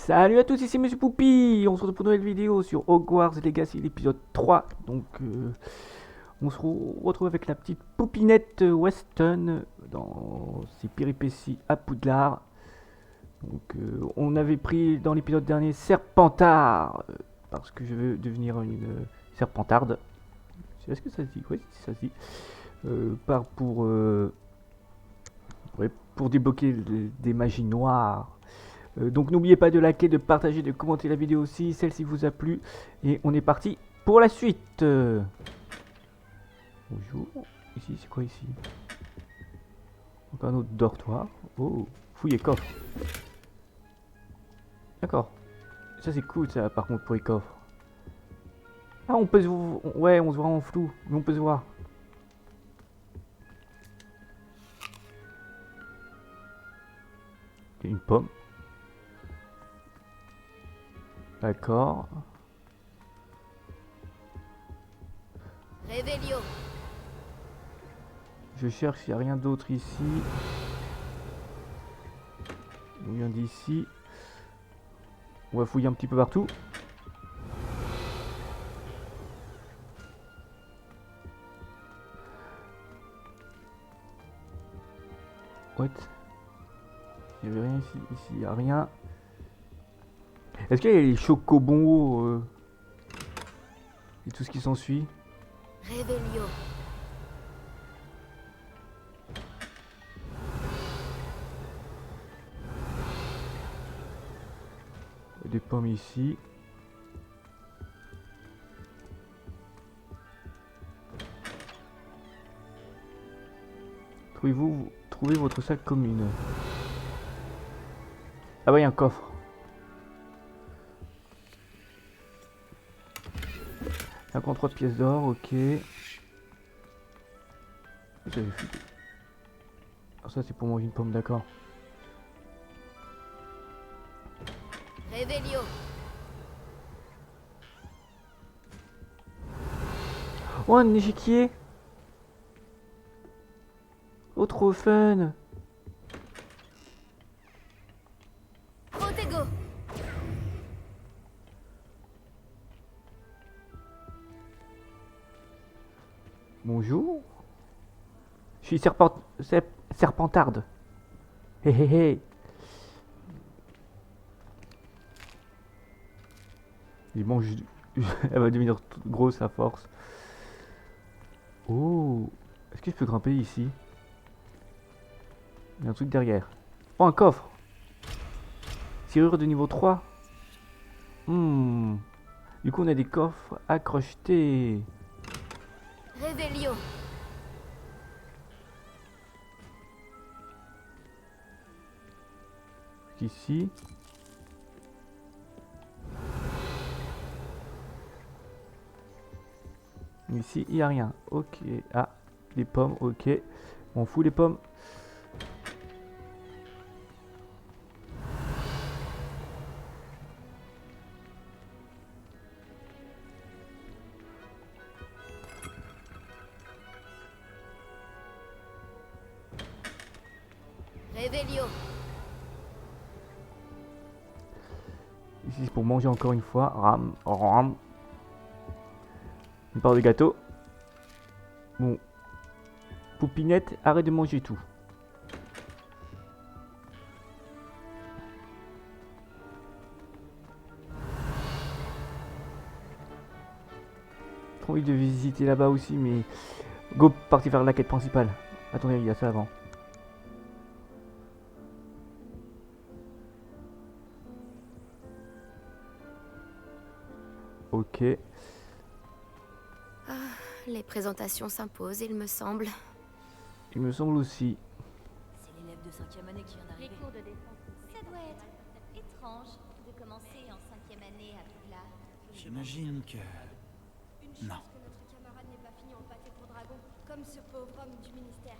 Salut à tous, ici Monsieur Poupy. On se retrouve pour une nouvelle vidéo sur Hogwarts Legacy, l'épisode 3. Donc, on se retrouve avec la petite Poupinette Weston dans ses péripéties à Poudlard. Donc, on avait pris dans l'épisode dernier Serpentard, parce que je veux devenir une Serpentarde. Est-ce que ça se dit? Oui, ça se dit. Pour débloquer des magies noires. Donc n'oubliez pas de liker, de partager, de commenter la vidéo si celle-ci vous a plu. Et on est parti pour la suite. Bonjour. Ici, c'est quoi ici? Encore un autre dortoir. Oh, fouille et coffre. D'accord. Ça c'est cool ça par contre pour les coffres. Ah on peut se voir. Ouais, on se voit en flou. Mais on peut se voir. Une pomme. D'accord. Révélio. Je cherche, il n'y a rien d'autre ici. On vient d'ici. On va fouiller un petit peu partout. What? Il n'y avait rien ici. Ici, il n'y a rien. Est-ce qu'il y a les chocobons et tout ce qui s'ensuit? Révélio. Il y a des pommes ici. Trouvez votre sac commune. Ah bah il y a un coffre. « 53 pièces d'or, ok. » J'avais fait... Alors ça c'est pour manger une pomme, d'accord. Révélio. Oh un échiquier. Oh trop fun. Protego. Bonjour. Je suis Serpentarde. Hé hé hé. Il mange... Elle va devenir toute grosse à force. Oh. Est-ce que je peux grimper ici? Il y a un truc derrière. Oh un coffre. Serrure de niveau 3. Du coup on a des coffres à crocheter. Révélio. Ici. Ici, il n'y a rien. Ok. Ah, des pommes, ok. On fout les pommes. Révélio. Ici, c'est pour manger encore une fois. Ram, ram. Une part de gâteau. Bon. Poupinette, arrête de manger tout. Trop envie de visiter là-bas aussi, mais... Go, partir vers la quête principale. Attendez, il y a ça avant. Ok. Les présentations s'imposent, il me semble. Il me semble aussi. C'est l'élève de 5e année qui vient Les d'arriver. cours de défense. Ça doit être étrange de commencer en 5e année à Poudlard. J'imagine que... Une Non. chance que notre camarade n'ait pas fini en pâté pour dragon, comme ce pauvre homme du ministère.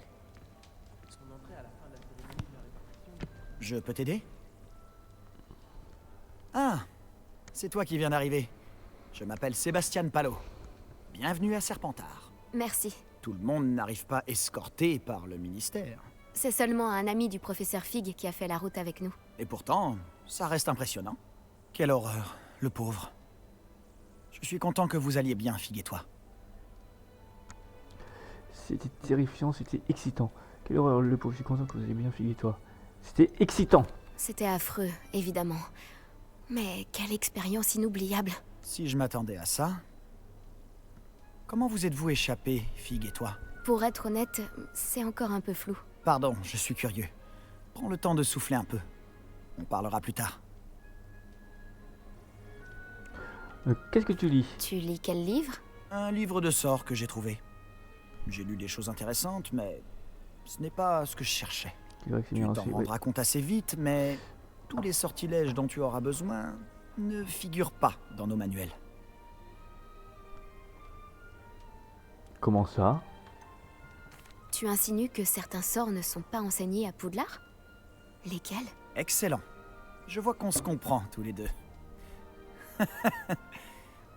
Son entrée à la fin de la cérémonie de la répartition. Je peux t'aider? Ah, c'est toi qui viens d'arriver. Je m'appelle Sébastien Palot. Bienvenue à Serpentard. Merci. Tout le monde n'arrive pas escorté par le ministère. C'est seulement un ami du professeur Fig qui a fait la route avec nous. Et pourtant, ça reste impressionnant. Quelle horreur, le pauvre. Je suis content que vous alliez bien, Fig et toi. C'était terrifiant, c'était excitant. Quelle horreur, le pauvre, je suis content que vous allez bien, figure-toi. C'était excitant. C'était affreux, évidemment. Mais quelle expérience inoubliable. Si je m'attendais à ça... Comment vous êtes-vous échappé, Fig et toi? Pour être honnête, c'est encore un peu flou. Pardon, je suis curieux. Prends le temps de souffler un peu. On parlera plus tard. Qu'est-ce que tu lis? Tu lis quel livre? Un livre de sorts que j'ai trouvé. J'ai lu des choses intéressantes, mais ce n'est pas ce que je cherchais. C'est vrai que c'est Tu bien t'en aussi, oui. rendras compte assez vite, mais tous les sortilèges dont tu auras besoin ne figurent pas dans nos manuels. Comment ça? Tu insinues que certains sorts ne sont pas enseignés à Poudlard? Lesquels? Excellent. Je vois qu'on se comprend tous les deux.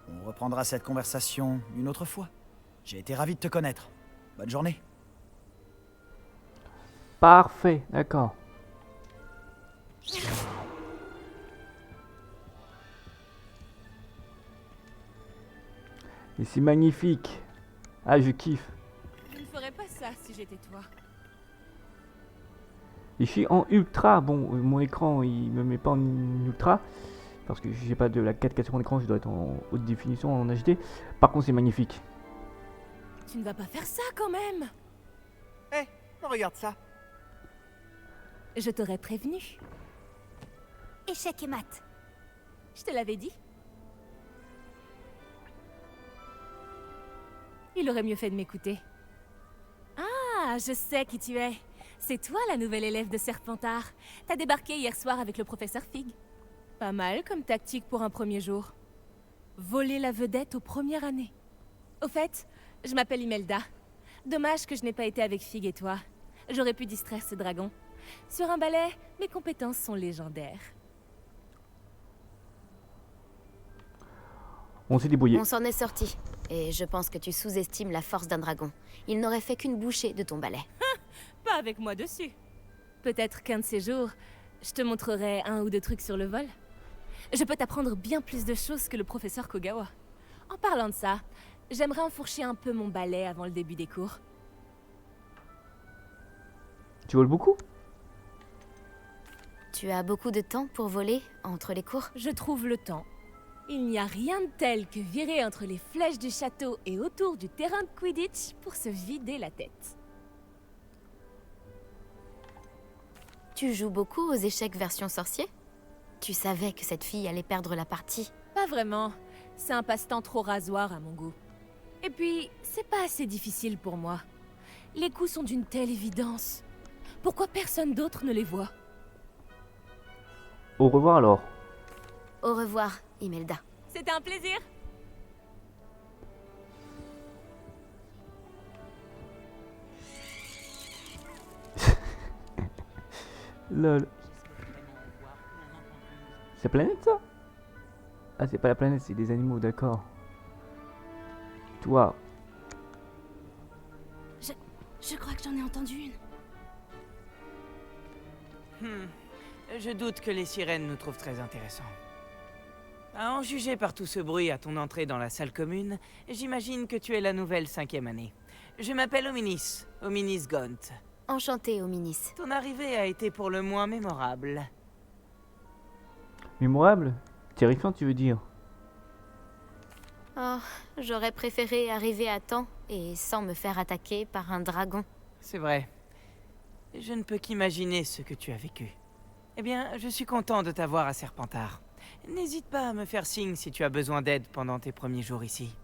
On reprendra cette conversation une autre fois. J'ai été ravi de te connaître. Bonne journée. Parfait, d'accord. Et c'est magnifique. Ah, je kiffe. Je ne ferais pas ça si j'étais toi. Et je suis en ultra. Bon, mon écran, il me met pas en ultra. Parce que j'ai pas de la 4K sur mon écran, je dois être en haute définition, en HD. Par contre, c'est magnifique. Tu ne vas pas faire ça quand même. Hé, regarde ça. Je t'aurais prévenu. Échec et mat. Je te l'avais dit. Il aurait mieux fait de m'écouter. Ah, je sais qui tu es. C'est toi la nouvelle élève de Serpentard. T'as débarqué hier soir avec le professeur Fig. Pas mal comme tactique pour un premier jour. Voler la vedette aux premières années. Au fait, je m'appelle Imelda. Dommage que je n'ai pas été avec Fig et toi. J'aurais pu distraire ce dragon. Sur un balai, mes compétences sont légendaires. On s'est débrouillé. On s'en est sorti. Et je pense que tu sous-estimes la force d'un dragon. Il n'aurait fait qu'une bouchée de ton balai. Pas avec moi dessus. Peut-être qu'un de ces jours, je te montrerai un ou deux trucs sur le vol. Je peux t'apprendre bien plus de choses que le professeur Kogawa. En parlant de ça, j'aimerais enfourcher un peu mon balai avant le début des cours. Tu voles beaucoup? Tu as beaucoup de temps pour voler entre les cours? Je trouve le temps. Il n'y a rien de tel que virer entre les flèches du château et autour du terrain de Quidditch pour se vider la tête. Tu joues beaucoup aux échecs version sorcier? Tu savais que cette fille allait perdre la partie. Pas vraiment. C'est un passe-temps trop rasoir à mon goût. Et puis, c'est pas assez difficile pour moi. Les coups sont d'une telle évidence. Pourquoi personne d'autre ne les voit? Au revoir alors. Au revoir, Imelda. C'était un plaisir. Lol. C'est la planète ça? Ah, c'est pas la planète, c'est des animaux, d'accord. Toi. Je crois que j'en ai entendu une. Je doute que les sirènes nous trouvent très intéressants. À en juger par tout ce bruit à ton entrée dans la salle commune, j'imagine que tu es la nouvelle 5e année. Je m'appelle Ominis, Ominis Gaunt. Enchantée, Ominis. Ton arrivée a été pour le moins mémorable. Mémorable? Terrifiant, tu veux dire? Oh, j'aurais préféré arriver à temps et sans me faire attaquer par un dragon. C'est vrai. Je ne peux qu'imaginer ce que tu as vécu. Eh bien, je suis content de t'avoir à Serpentard. N'hésite pas à me faire signe si tu as besoin d'aide pendant tes premiers jours ici.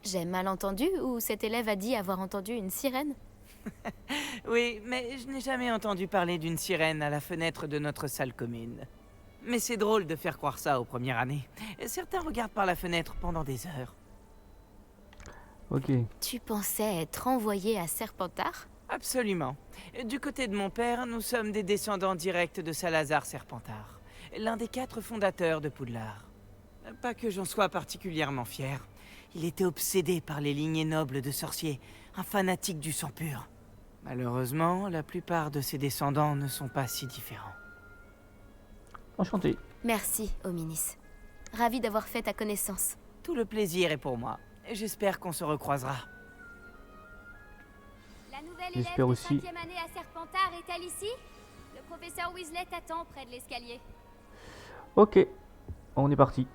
J'ai mal entendu ou cet élève a dit avoir entendu une sirène? Oui, mais je n'ai jamais entendu parler d'une sirène à la fenêtre de notre salle commune. Mais c'est drôle de faire croire ça aux premières années. Certains regardent par la fenêtre pendant des heures. Ok. Tu pensais être envoyé à Serpentard? Absolument. Du côté de mon père, nous sommes des descendants directs de Salazar Serpentard, l'un des 4 fondateurs de Poudlard. Pas que j'en sois particulièrement fier. Il était obsédé par les lignées nobles de sorciers, un fanatique du sang pur. Malheureusement, la plupart de ses descendants ne sont pas si différents. Enchanté. Merci, Hominis. Ravi d'avoir fait ta connaissance. Tout le plaisir est pour moi. J'espère qu'on se recroisera. La nouvelle élève J'espère de aussi. 5e année à Serpentard est-elle ici? Le professeur Weasley t'attend près de l'escalier. Ok, on est parti.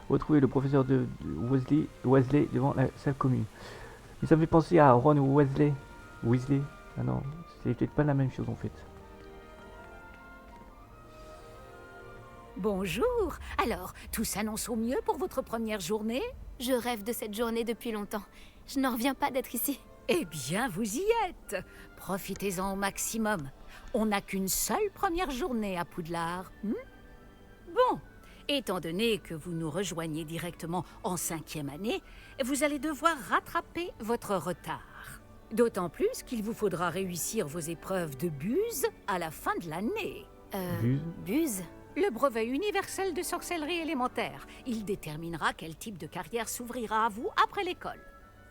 Retrouver le professeur de Weasley devant la salle commune. Mais ça me fait penser à Ron ou Weasley. Ah non, c'est peut-être pas la même chose en fait. Bonjour. Alors, tout s'annonce au mieux pour votre première journée? Je rêve de cette journée depuis longtemps. Je n'en reviens pas d'être ici. Eh bien, vous y êtes. Profitez-en au maximum. On n'a qu'une seule première journée à Poudlard. Bon, étant donné que vous nous rejoignez directement en 5e année, vous allez devoir rattraper votre retard. D'autant plus qu'il vous faudra réussir vos épreuves de buse à la fin de l'année. Buse? Le brevet universel de sorcellerie élémentaire. Il déterminera quel type de carrière s'ouvrira à vous après l'école.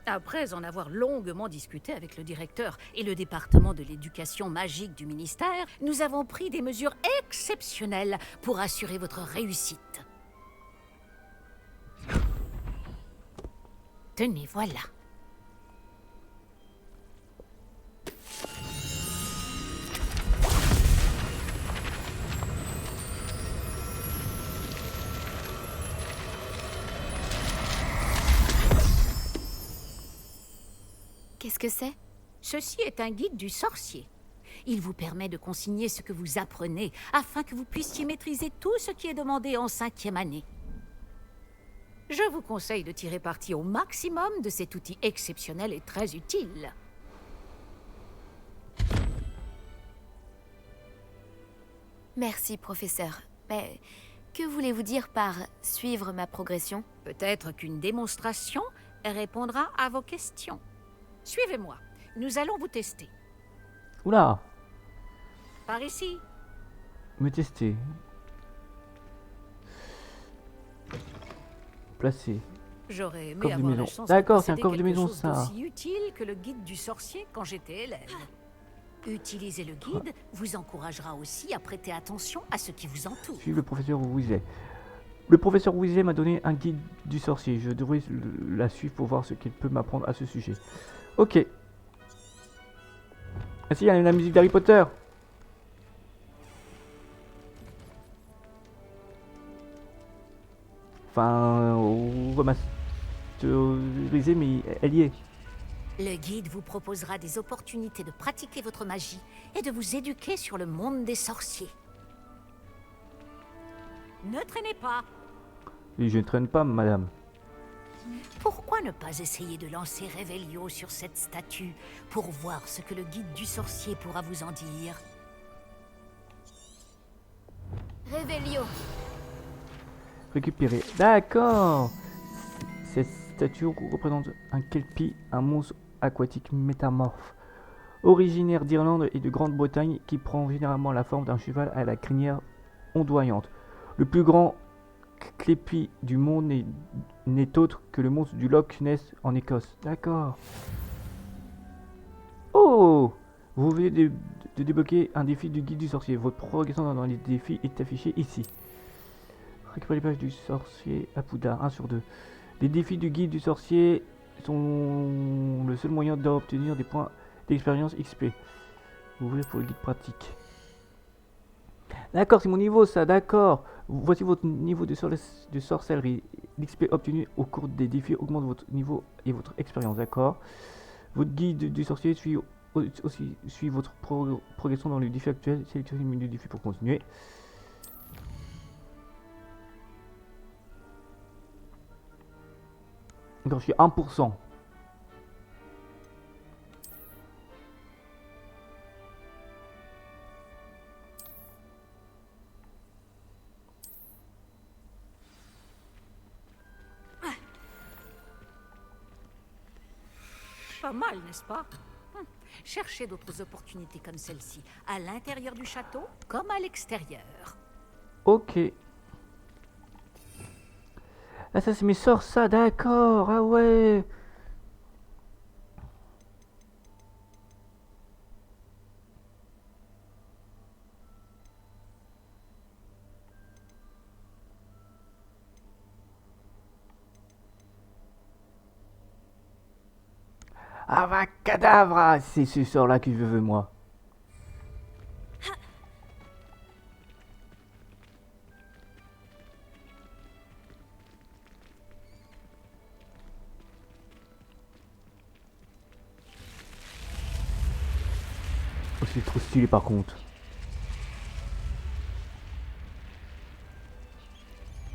Après en avoir longuement discuté avec le directeur et le département de l'éducation magique du ministère, nous avons pris des mesures exceptionnelles pour assurer votre réussite. Tenez, voilà. Qu'est-ce que c'est? Ceci est un guide du sorcier. Il vous permet de consigner ce que vous apprenez afin que vous puissiez maîtriser tout ce qui est demandé en 5e année. Je vous conseille de tirer parti au maximum de cet outil exceptionnel et très utile. Merci, professeur. Mais que voulez-vous dire par suivre ma progression? Peut-être qu'une démonstration répondra à vos questions. Suivez-moi. Nous allons vous tester. Oula, Par ici. me tester. Placer. J'aurais aimé Coffre de avoir la maison. chance D'accord, de c'est un posséder coffre de quelque maison, chose ça. d'aussi utile que le guide du sorcier quand j'étais élève. Utiliser le guide vous encouragera aussi à prêter attention à ce qui vous entoure. Suivre le professeur Weasley. Le professeur Weasley m'a donné un guide du sorcier. Je devrais la suivre pour voir ce qu'il peut m'apprendre à ce sujet. Ok. Ah si, il y a la musique d'Harry Potter. Enfin, on va masteriser, mais elle y est. Le guide vous proposera des opportunités de pratiquer votre magie et de vous éduquer sur le monde des sorciers. Ne traînez pas. Et je ne traîne pas, madame. Pourquoi ne pas essayer de lancer Revelio sur cette statue pour voir ce que le guide du sorcier pourra vous en dire? Revelio. Récupérer. D'accord. Cette statue représente un kelpie, un monstre aquatique métamorphe, originaire d'Irlande et de Grande-Bretagne, qui prend généralement la forme d'un cheval à la crinière ondoyante. Le plus grand kelpie du monde n'est autre que le monstre du Loch Ness en Écosse. D'accord. Oh! Vous venez de débloquer un défi du guide du sorcier. Votre progression dans les défis est affichée ici. Récupérez les pages du sorcier à Poudlard, 1 sur 2. Les défis du guide du sorcier sont le seul moyen d'obtenir des points d'expérience XP. Ouvrir pour le guide pratique. D'accord, c'est mon niveau ça, d'accord. Voici votre niveau de sorcellerie. L'XP obtenu au cours des défis augmente votre niveau et votre expérience, d'accord. Votre guide du sorcier suit votre progression dans le défi actuel. Sélectionnez le menu défi pour continuer. Donc je suis 1%. Pas mal, n'est-ce pas? Cherchez d'autres opportunités comme celle-ci, à l'intérieur du château comme à l'extérieur. Ok. Ah ça c'est mes sorts ça, d'accord. Ah ouais. Avacadabra! C'est ce sort-là que je veux, moi. Oh, c'est trop stylé par contre.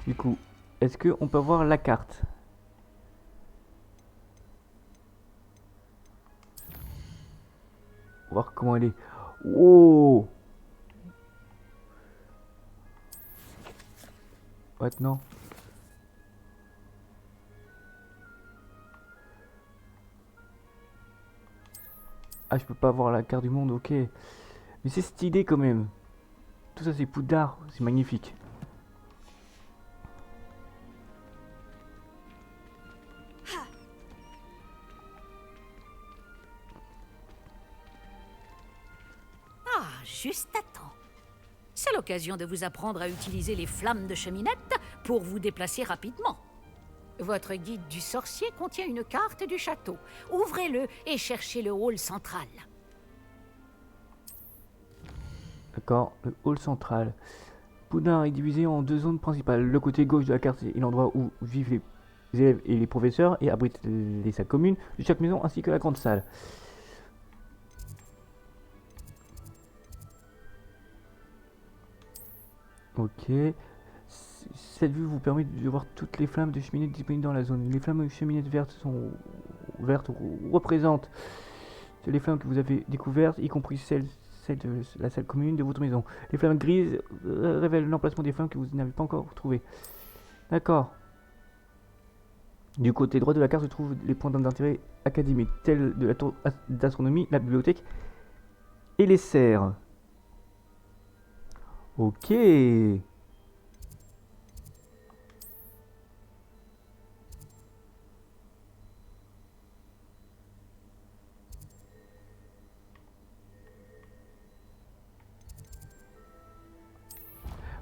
Du coup, est-ce qu'on peut voir la carte? Voir comment elle est. Oh! What, non? Ah, je peux pas voir la carte du monde, ok. Mais c'est stylé quand même. Tout ça, c'est Poudlard, c'est magnifique. Ah, juste à temps. C'est l'occasion de vous apprendre à utiliser les flammes de cheminette pour vous déplacer rapidement. Votre guide du sorcier contient une carte du château. Ouvrez-le et cherchez le hall central. D'accord, le hall central. Poudlard est divisé en deux zones principales. Le côté gauche de la carte est l'endroit où vivent les élèves et les professeurs et abrite les salles communes de chaque maison ainsi que la grande salle. Ok. Cette vue vous permet de voir toutes les flammes de cheminée disponibles dans la zone. Les flammes de cheminée vertes représentent les flammes que vous avez découvertes, y compris celles de la salle commune de votre maison. Les flammes grises révèlent l'emplacement des flammes que vous n'avez pas encore trouvées. D'accord. Du côté droit de la carte se trouvent les points d'intérêt académiques, tels de la tour d'astronomie, la bibliothèque et les serres. Ok.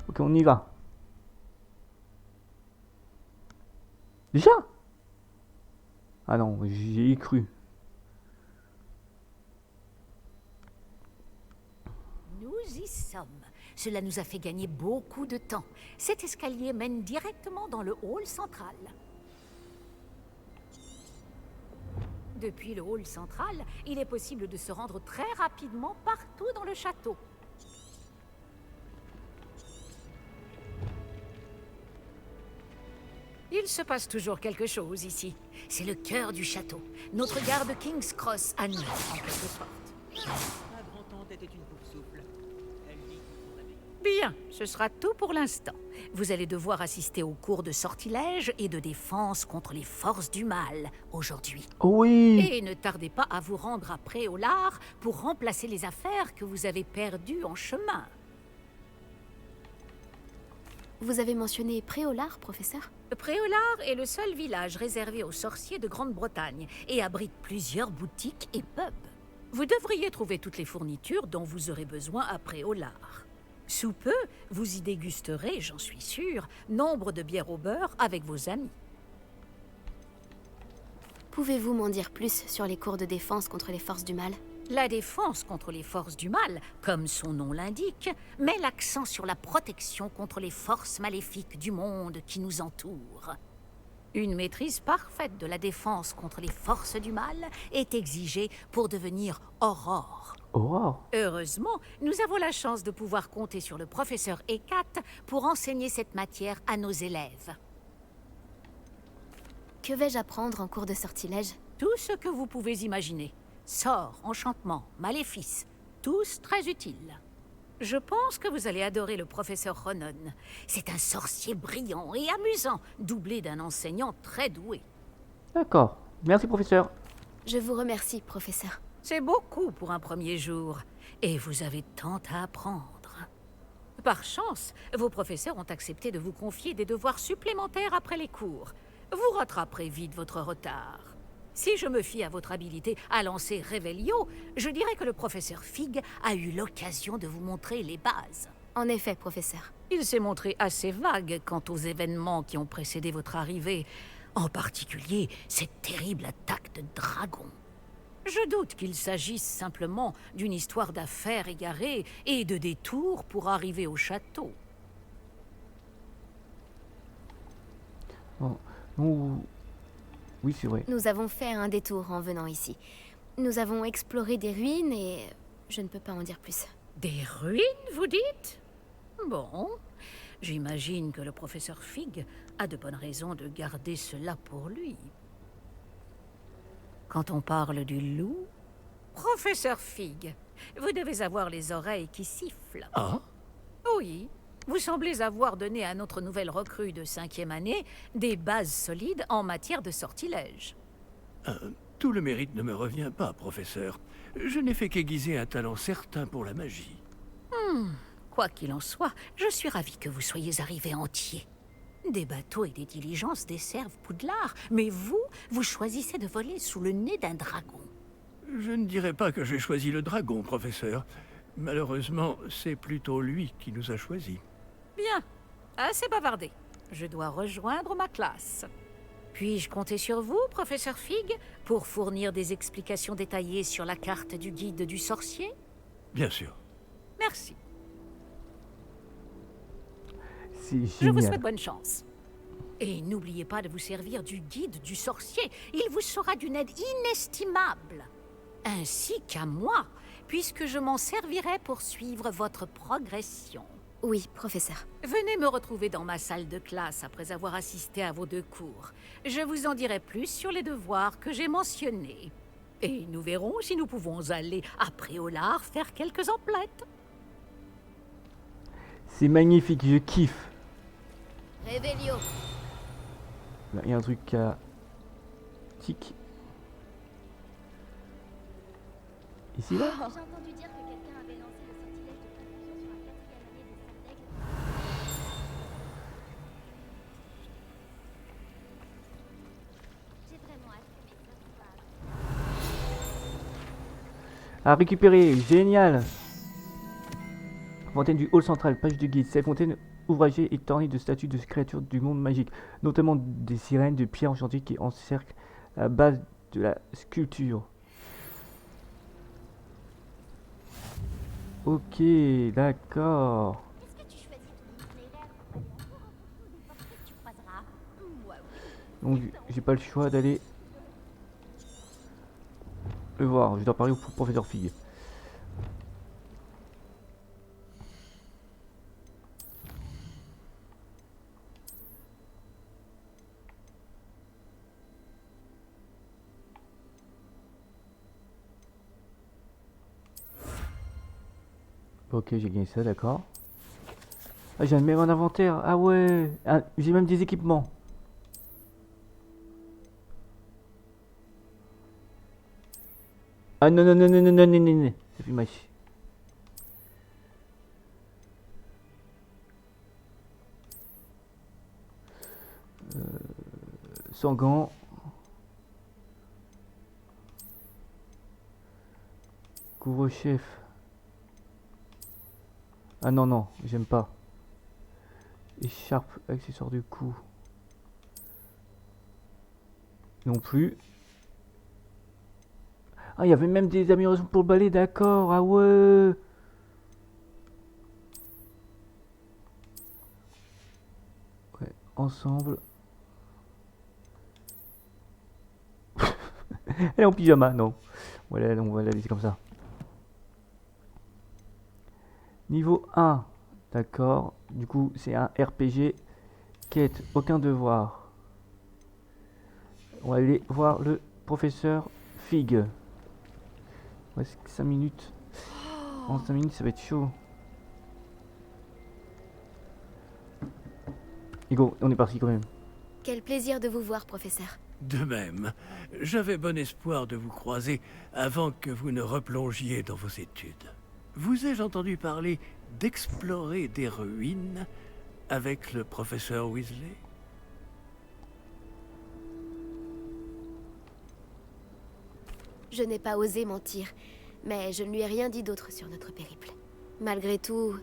Ok, on y va. Déjà? Ah non, j'y ai cru. Nous y sommes. Cela nous a fait gagner beaucoup de temps. Cet escalier mène directement dans le hall central. Depuis le hall central, il est possible de se rendre très rapidement partout dans le château. Il se passe toujours quelque chose ici. C'est le cœur du château. Notre gare de King's Cross à nous, en quelque sorte. Ma grand-tante était une coupe-souffle. Elle dit qu'on avait... Bien, ce sera tout pour l'instant. Vous allez devoir assister aux cours de sortilège et de défense contre les forces du mal aujourd'hui. Oui. Et ne tardez pas à vous rendre à Préolard pour remplacer les affaires que vous avez perdues en chemin. Vous avez mentionné Préolard, professeur? Préolard est le seul village réservé aux sorciers de Grande-Bretagne et abrite plusieurs boutiques et pubs. Vous devriez trouver toutes les fournitures dont vous aurez besoin à Préolard. Sous peu, vous y dégusterez, j'en suis sûre, nombre de bières au beurre avec vos amis. Pouvez-vous m'en dire plus sur les cours de défense contre les forces du mal? La défense contre les forces du mal, comme son nom l'indique, met l'accent sur la protection contre les forces maléfiques du monde qui nous entoure. Une maîtrise parfaite de la défense contre les forces du mal est exigée pour devenir Aurore. Aurore. Heureusement, nous avons la chance de pouvoir compter sur le professeur Hécate pour enseigner cette matière à nos élèves. Que vais-je apprendre en cours de sortilège? Tout ce que vous pouvez imaginer. Sorts, enchantements, maléfices, tous très utiles. Je pense que vous allez adorer le professeur Ronon. C'est un sorcier brillant et amusant, doublé d'un enseignant très doué. D'accord. Merci, professeur. Je vous remercie, professeur. C'est beaucoup pour un premier jour, et vous avez tant à apprendre. Par chance, vos professeurs ont accepté de vous confier des devoirs supplémentaires après les cours. Vous rattraperez vite votre retard. Si je me fie à votre habilité à lancer Revelio, je dirais que le professeur Fig a eu l'occasion de vous montrer les bases. En effet, professeur. Il s'est montré assez vague quant aux événements qui ont précédé votre arrivée, en particulier cette terrible attaque de dragon. Je doute qu'il s'agisse simplement d'une histoire d'affaires égarées et de détours pour arriver au château. Oh, non, oui, c'est vrai. Nous avons fait un détour en venant ici. Nous avons exploré des ruines et je ne peux pas en dire plus. Des ruines, vous dites? Bon, j'imagine que le professeur Fig a de bonnes raisons de garder cela pour lui. Quand on parle du loup... Professeur Fig, vous devez avoir les oreilles qui sifflent. Ah? Oui, vous semblez avoir donné à notre nouvelle recrue de 5e année des bases solides en matière de sortilège. Tout le mérite ne me revient pas, professeur. Je n'ai fait qu'aiguiser un talent certain pour la magie. Quoi qu'il en soit, je suis ravie que vous soyez arrivé entier. Des bateaux et des diligences desservent Poudlard, mais vous choisissez de voler sous le nez d'un dragon. Je ne dirais pas que j'ai choisi le dragon, professeur. Malheureusement, c'est plutôt lui qui nous a choisis. Bien, assez bavardé. Je dois rejoindre ma classe. Puis-je compter sur vous, professeur Fig, pour fournir des explications détaillées sur la carte du guide du sorcier? Bien sûr. Merci. C'est Je vous génial. souhaite bonne chance. Et n'oubliez pas de vous servir du guide du sorcier. Il vous sera d'une aide inestimable. Ainsi qu'à moi, puisque je m'en servirai pour suivre votre progression. Oui, professeur. Venez me retrouver dans ma salle de classe après avoir assisté à vos 2 cours. Je vous en dirai plus sur les devoirs que j'ai mentionnés. Et nous verrons si nous pouvons aller à Préolard faire quelques emplettes. C'est magnifique, je kiffe. Révélio. Là, il y a un truc à... Tic. Ici, là? J'ai entendu dire que quelqu'un avait lancé le sortilège de confusion sur un 4e année des Serres d'Aigle. J'ai vraiment hâte que mes sœurs soient... À récupérer, génial. Fontaine du hall central, page de guide. Cette fontaine ouvragée est ornée de statues de créatures du monde magique, notamment des sirènes de pierre enchantée qui encerclent la base de la sculpture. Ok, d'accord. Est-ce que tu choisis ton itinéraire en cours ou des portraits que tu croiseras? Moi, oui. Donc j'ai pas le choix d'aller le voir. Je dois parler au professeur Fig. Ok, j'ai gagné ça, d'accord. Ah, j'ai même un inventaire. Ah ouais, ah, j'ai même des équipements. Ah non, non, non, non, non, non, non, non, non. C'est plus match. Sans gants. Couvre-chef. Ah non, non, j'aime pas. Écharpe, accessoire de cou. Non plus. Ah, il y avait même des améliorations pour le balai, d'accord. Ah ouais. Ouais, ensemble. Elle est en pyjama, non. Voilà, on va la laisser comme ça. Niveau 1, d'accord. Du coup, c'est un RPG. Quête, aucun devoir. On va aller voir le professeur Fig. Ouais, 5 minutes. En 5 minutes, ça va être chaud. Et go, on est parti quand même. Quel plaisir de vous voir, professeur. De même, j'avais bon espoir de vous croiser avant que vous ne replongiez dans vos études. Vous ai-je entendu parler d'explorer des ruines avec le professeur Weasley? Je n'ai pas osé mentir, mais je ne lui ai rien dit d'autre sur notre périple. Malgré tout,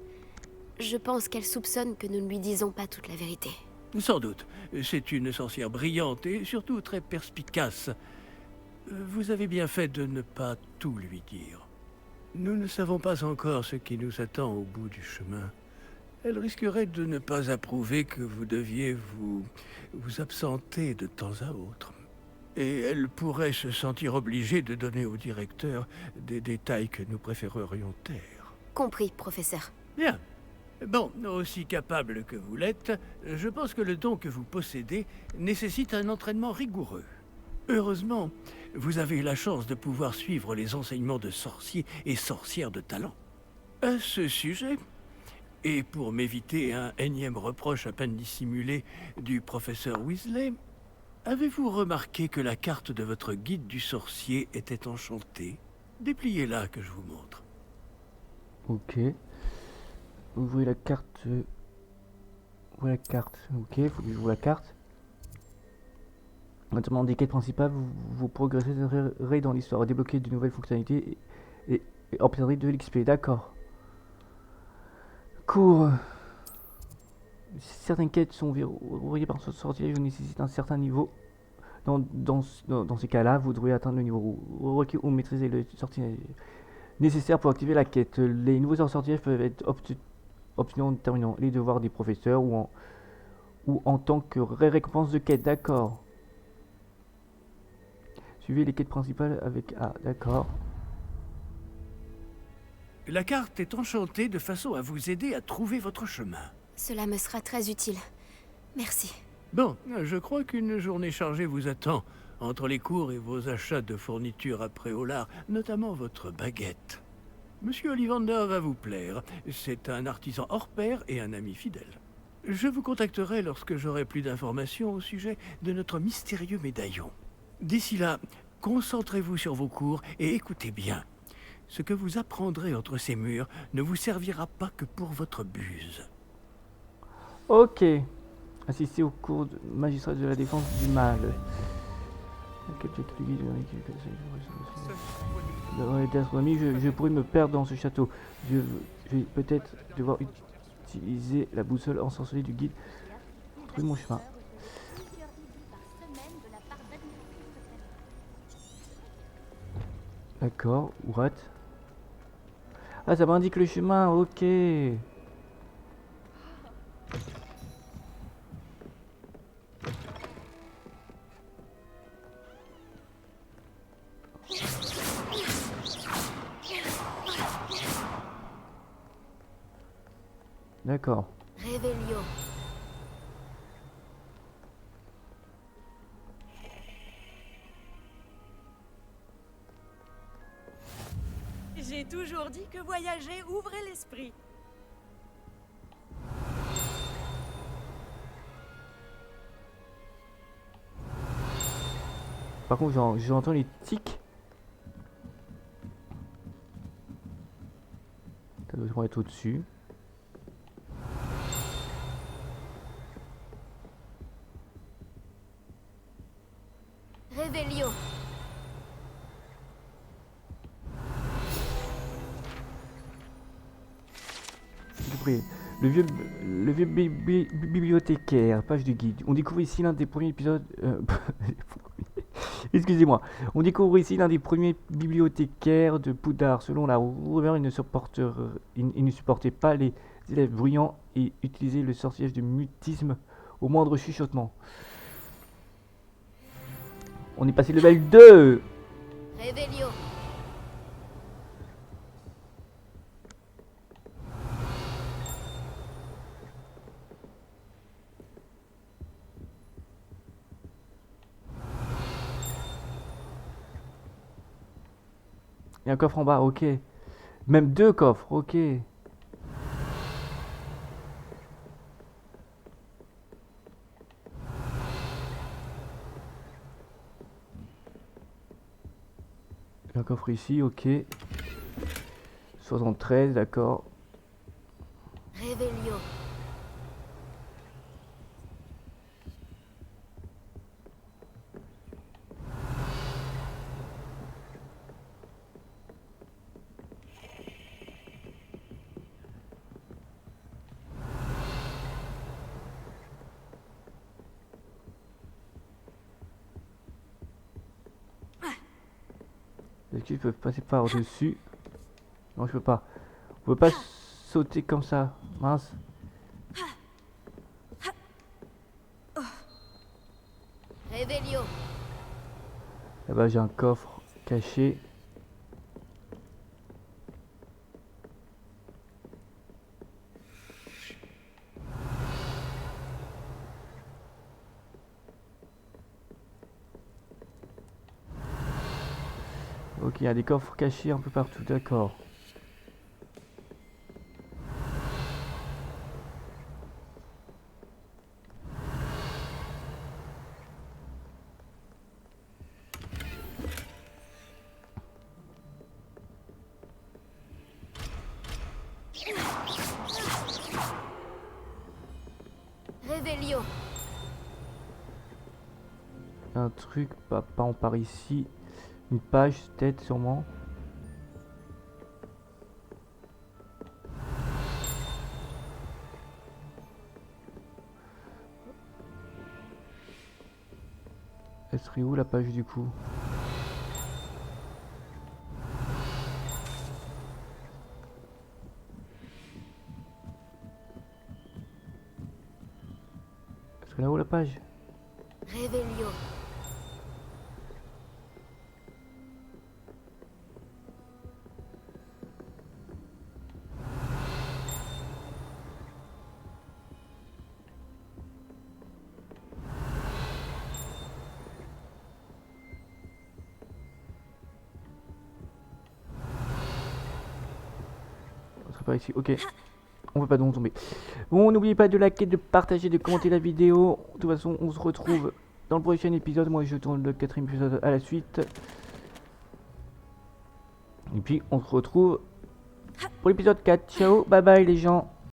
je pense qu'elle soupçonne que nous ne lui disons pas toute la vérité. Sans doute. C'est une sorcière brillante et surtout très perspicace. vous avez bien fait de ne pas tout lui dire. Nous ne savons pas encore ce qui nous attend au bout du chemin. Elle risquerait de ne pas approuver que vous deviez vous absenter de temps à autre. Et elle pourrait se sentir obligée de donner au directeur des détails que nous préférerions taire. Compris, professeur. Bien. Bon, aussi capable que vous l'êtes, je pense que le don que vous possédez nécessite un entraînement rigoureux. Heureusement, vous avez eu la chance de pouvoir suivre les enseignements de sorciers et sorcières de talent. À ce sujet, et pour m'éviter un énième reproche à peine dissimulé du professeur Weasley, avez-vous remarqué que la carte de votre guide du sorcier était enchantée? Dépliez-la que je vous montre. Ok. Ouvrez la carte. Ouvrez la carte. Ok, faut que j'ouvre la carte. Notamment des quêtes principales, vous progresserez dans l'histoire, débloquer de nouvelles fonctionnalités et obtiendrez de l'XP. D'accord. Cours. Certaines quêtes sont verrouillées par ce sortilège et nécessitent un certain niveau. Dans ces cas-là, vous devrez atteindre le niveau requis ou maîtriser le sortilège nécessaire pour activer la quête. Les nouveaux sortilèges peuvent être obtenus en terminant les devoirs des professeurs ou en tant que récompense de quête. D'accord. Suivez les quêtes principales avec A. D'accord. La carte est enchantée de façon à vous aider à trouver votre chemin. Cela me sera très utile. Merci. Bon, je crois qu'une journée chargée vous attend, entre les cours et vos achats de fournitures à Préolard, notamment votre baguette. Monsieur Ollivander va vous plaire. C'est un artisan hors pair et un ami fidèle. Je vous contacterai lorsque j'aurai plus d'informations au sujet de notre mystérieux médaillon. D'ici là, concentrez-vous sur vos cours et écoutez bien. Ce que vous apprendrez entre ces murs ne vous servira pas que pour votre buse. Ok. Assister au cours de magistrat de la défense du mal. D'astronomie, je pourrais me perdre dans ce château. Je vais peut-être devoir utiliser la boussole ensorcelée du guide pour trouver mon chemin. D'accord, what? Ah, ça m'indique le chemin, ok. D'accord. Réveillon. J'ai toujours dit que voyager ouvrait l'esprit. Par contre, j'entends les tics. Ça doit être au-dessus. Réveillon. Le vieux bibliothécaire, page du guide. On découvre ici l'un des premiers épisodes. Excusez-moi. On découvre ici l'un des premiers bibliothécaires de Poudlard. Selon la rumeur, il ne supportait pas les élèves bruyants et utilisait le sortilège de mutisme au moindre chuchotement. On est passé level 2. Réveillon. Il y a un coffre en bas, ok. Même 2 coffres, ok. Un coffre ici, ok. 73, d'accord. Réveillon. Est-ce que je peux passer par-dessus? Non, je peux pas. On peut pas sauter comme ça. Mince. Réveillon. Là-bas, j'ai un coffre caché. Ok, il y a des coffres cachés un peu partout, d'accord. Réveillon. Un truc, pas on part ici. Une page, peut-être, sûrement. Elle serait où la page du coup? Elle serait là-haut la page? Réveillon. On serait pas ici, ok. On peut pas donc tomber. Bon, n'oubliez pas de liker, de partager, de commenter la vidéo. De toute façon, on se retrouve dans le prochain épisode. Moi, je tourne le 4e épisode à la suite. Et puis, on se retrouve pour l'épisode 4. Ciao, bye bye les gens.